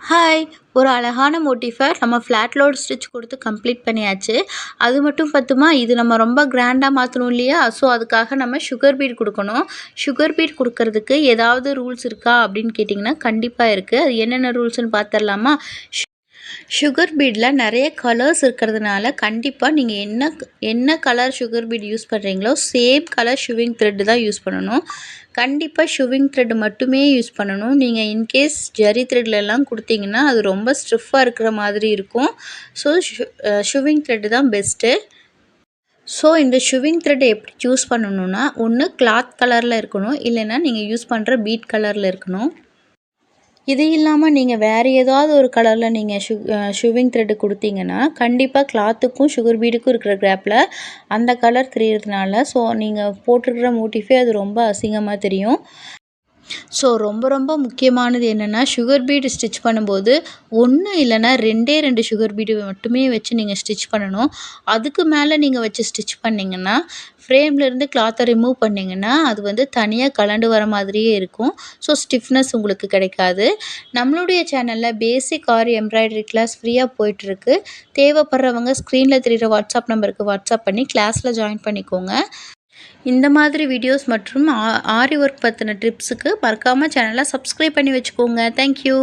Hi! ஒரு அழகான modify நம்ம ஃப்ளாட் லோட் ஸ்டிச் கொடுத்து கம்ப்ளீட் பண்ணியாச்சு. அது மட்டும் பத்துமா, இது நம்ம ரொம்ப கிராண்டா மாற்றணும் இல்லையா? ஸோ அதுக்காக நம்ம சுகர் பீட் கொடுக்கணும். சுகர் பீட் கொடுக்கறதுக்கு ஏதாவது ரூல்ஸ் இருக்கா அப்படின்னு கேட்டிங்கன்னா, கண்டிப்பாக இருக்குது. அது என்னென்ன ரூல்ஸ்ன்னு பார்த்துடலாமா? சுகர் பீடில் நிறைய கலர்ஸ் இருக்கிறதுனால கண்டிப்பாக நீங்கள் என்ன கலர் சுகர் பீட் யூஸ் பண்ணுறீங்களோ சேம் கலர் ஷுவிங் த்ரெட்டு தான் யூஸ் பண்ணணும். கண்டிப்பாக ஷுவிங் த்ரெட் மட்டுமே யூஸ் பண்ணணும். நீங்கள் இன்கேஸ் ஜரி த்ரெட்லலாம் கொடுத்தீங்கன்னா அது ரொம்ப ஸ்டிஃபாக இருக்கிற மாதிரி இருக்கும். ஸோ ஷுவிங் த்ரெட்டு தான் பெஸ்ட்டு. ஸோ இந்த ஷுவிங் த்ரெட் எப்படி சூஸ் பண்ணணுன்னா, ஒன்று கிளாத் கலரில் இருக்கணும், இல்லைன்னா நீங்கள் யூஸ் பண்ணுற பீட் கலரில் இருக்கணும். இது இல்லாமல் நீங்கள் வேறு ஏதாவது ஒரு கலரில் நீங்கள் ஷுவிங் த்ரெட்டு கொடுத்தீங்கன்னா கண்டிப்பாக கிளாத்துக்கும் சுகர் பீடுக்கும் இருக்கிற கேப்பில் அந்த கலர் தெரியறதுனால ஸோ நீங்கள் போட்டிருக்கிற மோட்டிஃபே அது ரொம்ப அசிங்கமாக தெரியும். ஸோ ரொம்ப முக்கியமானது என்னென்னா, சுகர் பீடு ஸ்டிச் பண்ணும்போது 1 இல்லைன்னா 2 சுகர் பீடு மட்டுமே வச்சு நீங்கள் ஸ்டிச் பண்ணணும். அதுக்கு மேலே நீங்கள் வச்சு ஸ்டிச் பண்ணிங்கன்னா, ஃப்ரேம்லேருந்து கிளாத்தை ரிமூவ் பண்ணிங்கன்னா அது வந்து தனியாக கலண்டு வர மாதிரியே இருக்கும். ஸோ ஸ்டிஃப்னஸ் உங்களுக்கு கிடைக்காது. நம்மளுடைய சேனலில் பேசிக் ஆரி எம்ப்ராய்டரி கிளாஸ் ஃப்ரீயாக போயிட்டுருக்கு. தேவைப்படுறவங்க ஸ்க்ரீனில் தெரிகிற வாட்ஸ்அப் நம்பருக்கு வாட்ஸ்அப் பண்ணி கிளாஸில் ஜாயின் பண்ணிக்கோங்க. இந்த மாதிரி வீடியோஸ் மற்றும் ஆரி ஒர்க் பற்றின டிப்ஸுக்கு மறக்காமல் சேனலை சப்ஸ்கிரைப் பண்ணி வச்சுக்கோங்க. தேங்க்யூ.